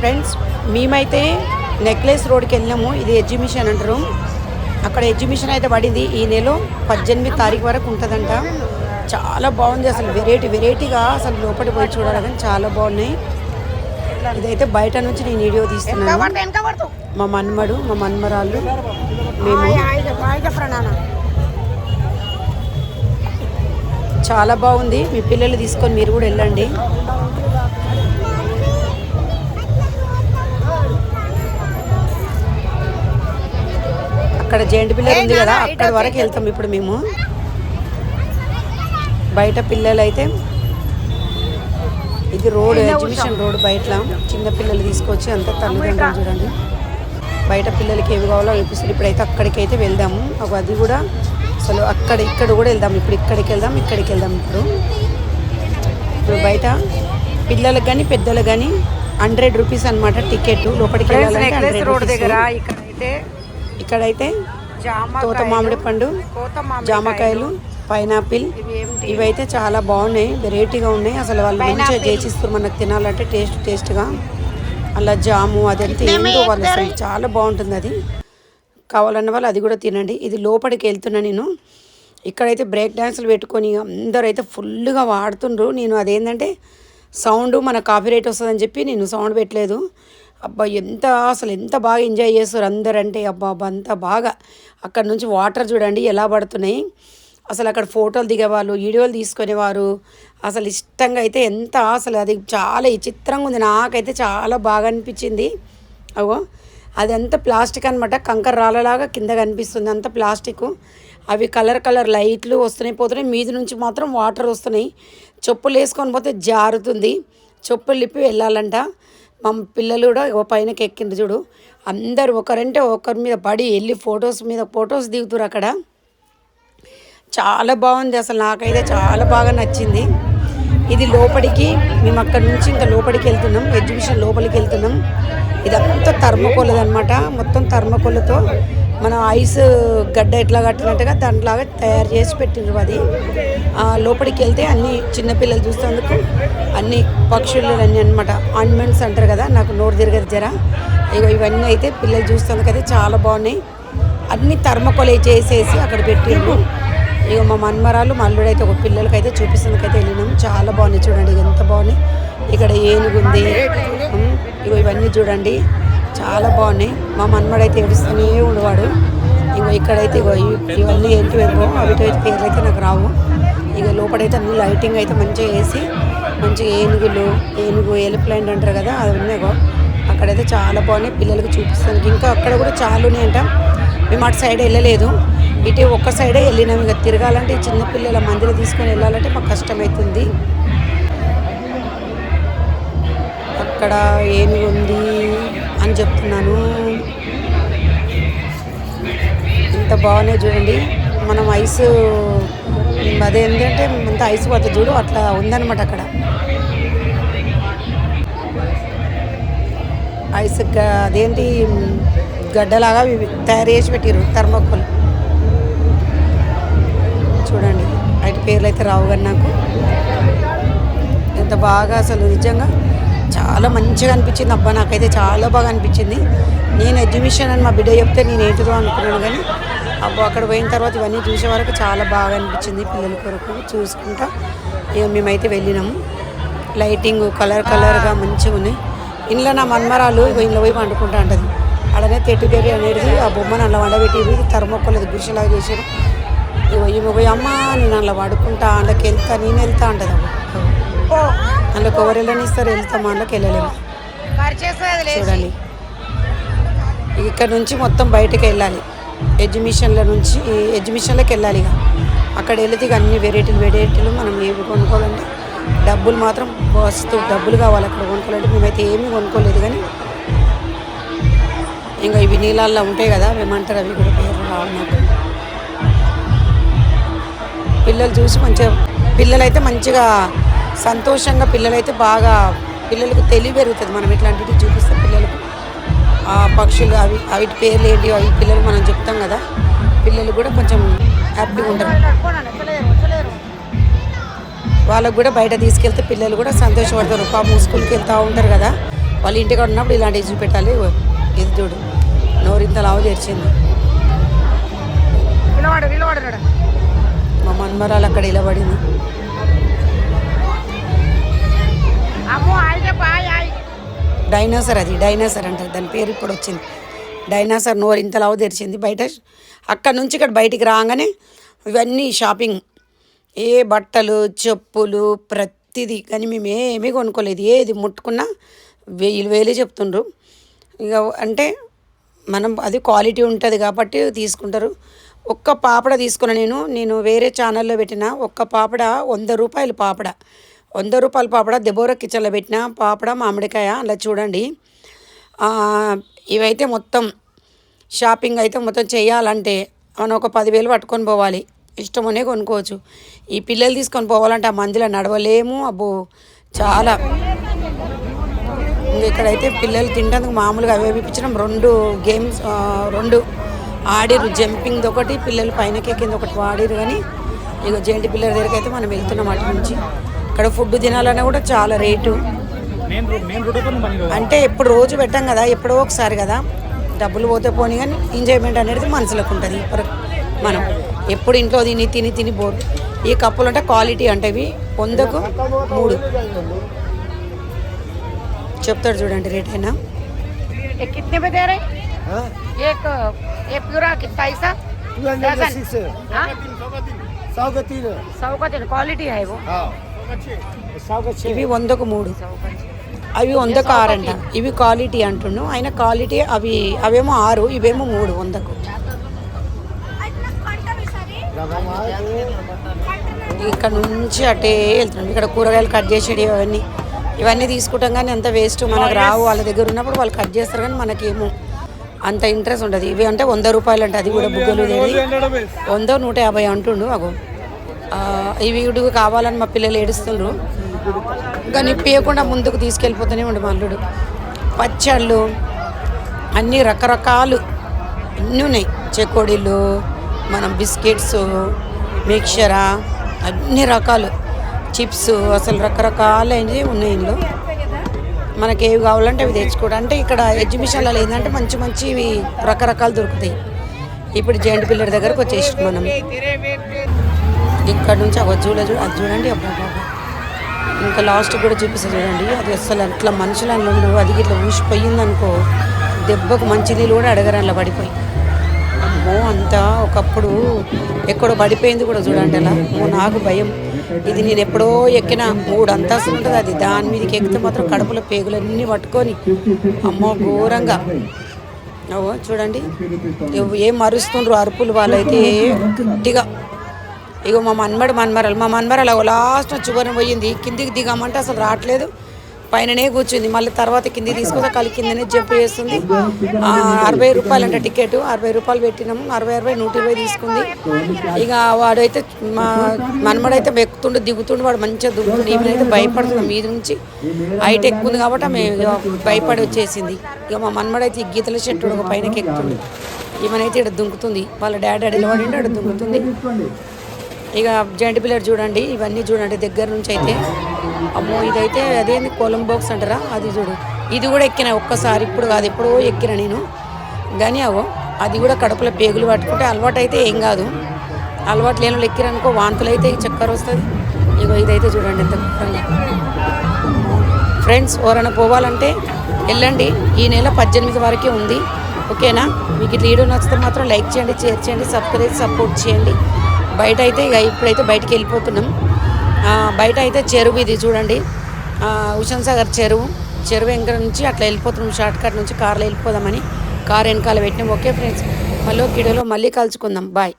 Friends మేమైతే necklace రోడ్కి వెళ్ళినాము. ఇది ఎగ్జిబిషన్ అంటారు. అక్కడ ఎగ్జిబిషన్ అయితే పడింది. ఈ నెల 18 తారీఖు వరకు ఉంటుందంట. చాలా బాగుంది అసలు, వెరైటీగా అసలు లోపలికి పోయి చూడాలి కానీ చాలా బాగున్నాయి. ఇదైతే బయట నుంచి నేను వీడియో తీస్తున్నాను. మా మన్మడు మా మన్మరాళ్ళు మేము. చాలా బాగుంది. మీ పిల్లలు తీసుకొని మీరు కూడా వెళ్ళండి. అక్కడ జెయింట్ పిల్లలు ఉంది కదా, అక్కడ వరకు వెళ్తాం ఇప్పుడు మేము. బయట పిల్లలు అయితే ఇది రోడ్, ఎగ్జిబిషన్ రోడ్ బయట చిన్న పిల్లలు తీసుకొచ్చి అంతా తల్లిదండ్రులు చూడండి. బయట పిల్లలకి ఏవి కావాలో చూపిస్తారు. ఇప్పుడైతే అక్కడికి అయితే వెళ్దాము. అది కూడా అసలు ఇక్కడ కూడా వెళ్దాం. ఇప్పుడు ఇక్కడికి వెళ్దాం. ఇప్పుడు బయట పిల్లలకు కానీ పెద్దలకు కానీ 100 రూపీస్ అనమాట టికెట్. లోపలికి వెళ్ళాలంటే రోడ్ దగ్గర ఇక్కడైతే తోత మామిడి పండు, జామకాయలు, పైనాపిల్ ఇవైతే చాలా బాగున్నాయి, వెరైటీగా ఉన్నాయి. అసలు వాళ్ళు మంచిగా చేసిస్తారు మనకు తినాలంటే టేస్ట్గా. అలా జాము అదంతా ఏంటో వాళ్ళు అసలు చాలా బాగుంటుంది. అది కావాలన్న వాళ్ళు అది కూడా తినండి. ఇది లోపలికి వెళ్తున్నా నేను. ఇక్కడైతే బ్రేక్ డ్యాన్సులు పెట్టుకొని అందరూ అయితే ఫుల్గా వాడుతుండ్రు. నేను అదేంటంటే సౌండ్ మన కాపీరైట్ వస్తుందని చెప్పి నేను సౌండ్ పెట్టలేదు. అబ్బా అసలు ఎంత బాగా ఎంజాయ్ చేస్తారు అందరు అంటే. అబ్బా అంత బాగా అక్కడ నుంచి వాటర్ చూడండి ఎలా పడుతున్నాయి. అసలు అక్కడ ఫోటోలు దిగేవాళ్ళు, వీడియోలు తీసుకునేవారు. అసలు ఇష్టంగా అయితే అసలు అది చాలా విచిత్రంగా ఉంది. నాకైతే చాలా బాగా అనిపించింది. అగో అదంతా ప్లాస్టిక్ అనమాట, కంకర రాళ్ళలాగా కింద కనిపిస్తుంది, అంత ప్లాస్టిక్. అవి కలర్ లైట్లు వస్తున్నాయి మీద నుంచి మాత్రం వాటర్ వస్తున్నాయి. చెప్పులు వేసుకొని పోతే జారుతుంది. చెప్పులు లిప్పి వెళ్ళాలంట. మా పిల్లలు కూడా పైనకి ఎక్కిండ్రు చూడు. అందరు ఒకరంటే ఒకరి మీద పడి వెళ్ళి ఫొటోస్ దిగుతారు అక్కడ. చాలా బాగుంది అసలు, నాకైతే చాలా బాగా నచ్చింది. ఇది లోపలికి మేము అక్కడ నుంచి ఇంకా లోపలికి వెళ్తున్నాం, ఎగ్జిబిషన్ లోపలికి వెళ్తున్నాం. ఇదంతా థర్మకోలది అనమాట. మొత్తం థర్మకోలతో మనం ఐస్ గడ్డ ఎట్లా కట్టినట్టుగా దాంట్లాగా తయారు చేసి పెట్టిండ్రు. అది లోపలికి వెళ్తే అన్ని చిన్నపిల్లలు చూసేందుకు అన్ని పక్షులు అన్నీ అనమాట. ఆర్నమెంట్స్ అంటారు కదా, నాకు నోరు తిరగదు జర. ఇవన్నీ అయితే పిల్లలు చూసేందుకు అయితే చాలా బాగున్నాయి. అన్ని థర్మకోల్ చేసేసి అక్కడ పెట్టిండ్రు. మా మన్మరాలు మల్లుడైతే ఒక పిల్లలకైతే చూపిస్తుందకైతే వెళ్ళినాం. చాలా బాగున్నాయి చూడండి, ఎంత బాగున్నాయి. ఇక్కడ ఏనుగు ఉంది. ఇవన్నీ చూడండి చాలా బాగున్నాయి. మా మన్మడైతే ఏడుస్తూనే ఉండేవాడు. ఇక్కడైతే ఇవన్నీ ఏంటి అవిటి పేర్లు అయితే నాకు రావు. లోపలైతే అన్ని లైటింగ్ అయితే మంచిగా వేసి మంచిగా ఏనుగు ఎలిఫెంట్ అంటారు కదా, అది ఉన్నాయి. అక్కడైతే చాలా బాగున్నాయి, పిల్లలకి చూపిస్తాను. ఇంకా అక్కడ కూడా చాలా ఉన్నాయంట. మేము అటు సైడ్ వెళ్ళలేదు, ఇటు ఒక్క సైడే వెళ్ళినాం. ఇక తిరగాలంటే చిన్నపిల్లల మందిలో తీసుకొని వెళ్ళాలంటే మాకు కష్టమవుతుంది. అక్కడ ఏనుగు ఉంది అని చెప్తున్నాను. ఇంత బాగున్నాయి చూడండి. మనం ఐస్ అదేంటంటే అంత ఐస్ పోతుంది చూడు, అట్లా ఉందన్నమాట అక్కడ. ఐస్ అదేంటి గడ్డలాగా తయారు చేసి పెట్టారు థర్మోకోల్. చూడండి వాటి పేర్లు అయితే రావు కానీ నాకు. ఎంత బాగా అసలు నిజంగా చాలా మంచిగా అనిపించింది. అబ్బా నాకైతే చాలా బాగా అనిపించింది. నేను ఎగ్జిబిషన్ అని మా బిడ్డ చెప్తే నేను ఏంటిదో అనుకున్నాను కానీ అబ్బా అక్కడ పోయిన తర్వాత ఇవన్నీ చూసే వరకు చాలా బాగా అనిపించింది. పిల్లల కొరకు చూసుకుంటా మేమైతే వెళ్ళినాము. లైటింగ్ కలర్గా మంచిగా ఉన్నాయి. ఇంట్లో నా మన్మరాలు ఇంట్లో పోయి వండుకుంటా ఉంటుంది. అలానే తెట్టుబేరి అనేది ఆ బొమ్మను అలా వండబెట్టి థర్మోకోల్ గురిసెలాగా చేశారు. ఈమె పోయి అమ్మ నేను అలా వాడుకుంటా, అందులోకి నేను వెళ్తా అంటది. అందులోకి ఎవరు వెళ్ళనిస్తారు, వెళ్తామా, అందులోకి వెళ్ళలేము. చూడండి ఇక్కడ నుంచి మొత్తం బయటకు వెళ్ళాలి. ఎగ్జిబిషన్లోకి వెళ్ళాలి. ఇక అక్కడ వెళితే ఇక అన్ని వెరైటీలు మనం ఏమి కొనుక్కోవాలంటే డబ్బులు మాత్రం డబ్బులు కావాలి అక్కడ కొనుక్కోవాలంటే. మేమైతే ఏమీ కొనుక్కోలేదు కానీ ఇంకా ఇవి నీళ్ళల్లో ఉంటాయి కదా, ఏమంటారు అవి కూడా పేరు రావు నాకు. పిల్లలు చూసి పిల్లలైతే మంచిగా సంతోషంగా, పిల్లలైతే బాగా పిల్లలకు తెలివి పెరుగుతుంది మనం ఇట్లాంటివి చూపిస్తే. పిల్లలకు ఆ పక్షులు అవి పేర్లు ఏంటి అవి పిల్లలు మనం చెప్తాం కదా, పిల్లలు కూడా కొంచెం హ్యాపీగా ఉంటారు. వాళ్ళకు కూడా బయట తీసుకెళ్తే పిల్లలు కూడా సంతోషపడతారు. పాపం స్కూల్కి వెళ్తూ ఉంటారు కదా, వాళ్ళు ఇంటికాడ ఉన్నప్పుడు ఇలాంటివి చూపెట్టాలి. ఇది చూడు నోరింత లావు తెరిచింది. మా మన్మరాలు అక్కడ నిలబడింది. డైనోసర్, అది డైనోసర్ అంటారు దాని పేరు, ఇప్పుడు వచ్చింది డైనోసర్. నోరు ఇంత లావు తెరిచింది. బయట అక్కడ నుంచి ఇక్కడ బయటికి రాగానే ఇవన్నీ షాపింగ్, ఏ బట్టలు చెప్పులు ప్రతిదీ. కానీ మేము ఏమీ కొనుక్కోలేదు, ఏది ముట్టుకున్నా వేలే చెప్తుండ్రు. ఇక అంటే మనం అది క్వాలిటీ ఉంటుంది కాబట్టి తీసుకుంటారు. ఒక్క పాపడ తీసుకున్నా నేను వేరే ఛానల్లో పెట్టిన ఒక్క పాపడ 100 రూపాయలు పాపడ, 100 రూపాయల పాపడ దెబోరా కిచెన్లో పెట్టిన పాపడ మామిడికాయ. అలా చూడండి. ఇవైతే మొత్తం షాపింగ్ అయితే మొత్తం చేయాలంటే మనం ఒక 10,000 పట్టుకొని పోవాలి. ఇష్టమనే కొనుక్కోవచ్చు. ఈ పిల్లలు తీసుకొని పోవాలంటే ఆ మందిలో నడవలేము. అబ్బో చాలా. ఇక్కడైతే పిల్లలు తినడానికి మామూలుగా అవే ఇప్పించడం. 2 గేమ్స్ 2 ఆడిరు. జంపింగ్ ఒకటి, పిల్లలు పైనకి కింద ఒకటి ఆడిరు. కానీ ఇక జేంటి పిల్లల దగ్గరికి అయితే మనం వెళ్తున్నాం అటు నుంచి. ఇక్కడ ఫుడ్ తినాలన్నా కూడా చాలా రేటు. అంటే ఎప్పుడు రోజు పెట్టాం కదా, ఎప్పుడో ఒకసారి కదా, డబ్బులు పోతే పోనీ కానీ ఎంజాయ్మెంట్ అనేది మనసులకు ఉంటుంది. మనం ఎప్పుడు ఇంట్లో తిని తిని బోర్. ఈ కప్పులు అంటే క్వాలిటీ అంటే ఇవి 100కు 3 చెప్తాడు చూడండి రేట్ అయినా. కిतने में दे रहे? एक पूरा कितना ऐसा? 100 का 3 क्वालिटी है वो. ఇవి 100కు 3, అవి 100కు 6 అంట. ఇవి క్వాలిటీ అంటుండు ఆయన. క్వాలిటీ అవేమో 6, ఇవేమో 3 100కు. ఇక్కడ నుంచి అటే వెళ్తున్నాం. ఇక్కడ కూరగాయలు కట్ చేసేది ఇవన్నీ తీసుకుంటాం కానీ అంత వేస్ట్, మనకు రావు. వాళ్ళ దగ్గర ఉన్నప్పుడు వాళ్ళు కట్ చేస్తారు కానీ మనకేమో అంత ఇంట్రెస్ట్ ఉంటుంది. ఇవి అంటే 100 రూపాయలు అంటే అది కూడా బుగ్గలు తేది 100 150 అంటుండు. అగో ఇవి ఇడుగు కావాలని మా పిల్లలు ఏడుస్తుండ్రు. ఇంకా నిప్పేయకుండా ముందుకు తీసుకెళ్ళిపోతూనే ఉండు మా అల్లుడు. పచ్చళ్ళు అన్నీ రకరకాలు అన్నీ ఉన్నాయి. చెకోడీలు, మనం బిస్కెట్స్, మిక్చరా, అన్ని రకాలు చిప్స్, అసలు రకరకాలైనవి ఉన్నాయి ఇందులో. మనకి ఏవి కావాలంటే అవి తెచ్చుకోవడం. అంటే ఇక్కడ ఎగ్జిబిషన్లలో ఏంటంటే మంచివి రకరకాలు దొరుకుతాయి. ఇప్పుడు జెయింట్ పిల్లర్ దగ్గరకు వచ్చేసి మనం ఇక్కడ నుంచి అది చూడండి. అబ్బా ఇంకా లాస్ట్ కూడా చూపిస్తా చూడండి. అది అసలు అట్లా మనుషులు అందులో అది ఇట్లా ఊసిపోయిందనుకో దెబ్బకు మంచినీళ్ళు కూడా అడగరంలో పడిపోయి. అమ్మో అంతా ఒకప్పుడు ఎక్కడో పడిపోయింది కూడా చూడండి. అలా నాకు భయం. ఇది నేను ఎప్పుడో ఎక్కిన 3 అంతస్తులు ఉంటుంది. అది దాని మీదకి ఎక్కితే మాత్రం కడుపులో పేగులన్నీ పట్టుకొని అమ్మో ఘోరంగా. చూడండి ఏం మరుస్తుండ్రు అరుపులు. వాళ్ళైతే గట్టిగా. ఇగో మా మన్మరాలు లాస్ట్ చివరిని పోయింది. కిందికి దిగామంటే అసలు రావట్లేదు, పైననే కూర్చుంది. మళ్ళీ తర్వాత కిందికి తీసుకొస్తే కలి కిందనే జంప్ చేస్తుంది. 60 రూపాయలు అంటే టికెట్. 60 రూపాయలు పెట్టినాము. 60 120 తీసుకుంది. ఇక వాడైతే మా మన్మడైతే ఎక్కుతుండు దిగుతుండు. వాడు మంచిగా దుంకుతుండు. ఈమెనైతే భయపడుతుంది. మీద నుంచి హైట్ ఎక్కువ ఉంది కాబట్టి ఆమె భయపడి వచ్చేసింది. ఇక మా మన్మడైతే ఈ గీతల చెట్టు ఒక పైనకి ఎక్కుతుంది. ఈమెనైతే ఇక్కడ దుంకుతుంది. వాళ్ళ డాడీ నిలబడిండి అక్కడ దుంకుతుంది. ఇక జెయింట్ పిల్లర్ చూడండి. ఇవన్నీ చూడండి దగ్గర నుంచి అయితే. అమ్మో ఇదైతే అదేంది కొలంబాక్స్ అంటారా, అది చూడు. ఇది కూడా ఎక్కిన ఒక్కసారి, ఇప్పుడు కాదు ఎప్పుడో ఎక్కిన నేను. కానీ అది కూడా కడుపులో పేగులు పట్టుకుంటే అలవాటు అయితే ఏం కాదు. అలవాటు లేని వాళ్ళు ఎక్కిరనుకో వాంతులు అయితే చక్కెర వస్తుంది. ఇగో ఇదైతే చూడండి ఎంత గొప్పంగా. ఫ్రెండ్స్ ఎవరైనా పోవాలంటే వెళ్ళండి. ఈ నెల 18 వరకే ఉంది. ఓకేనా? మీకు ఇట్లా వీడియో నచ్చితే మాత్రం లైక్ చేయండి, షేర్ చేయండి, సపోర్ట్ చేయండి. బయట అయితే ఇక ఇప్పుడైతే బయటికి వెళ్ళిపోతున్నాం. బయట అయితే చెరువు ఇది చూడండి. హుస్సేన్ సాగర్ చెరువు వెనక నుంచి అట్లా వెళ్ళిపోతున్నాం. షార్ట్ కట్ నుంచి కార్లో వెళ్ళిపోదామని కార్ వెనకాల పెట్టినాం. ఓకే ఫ్రెండ్స్, మళ్ళీ వీడియోలో మళ్ళీ కలుసుకుందాం. బాయ్.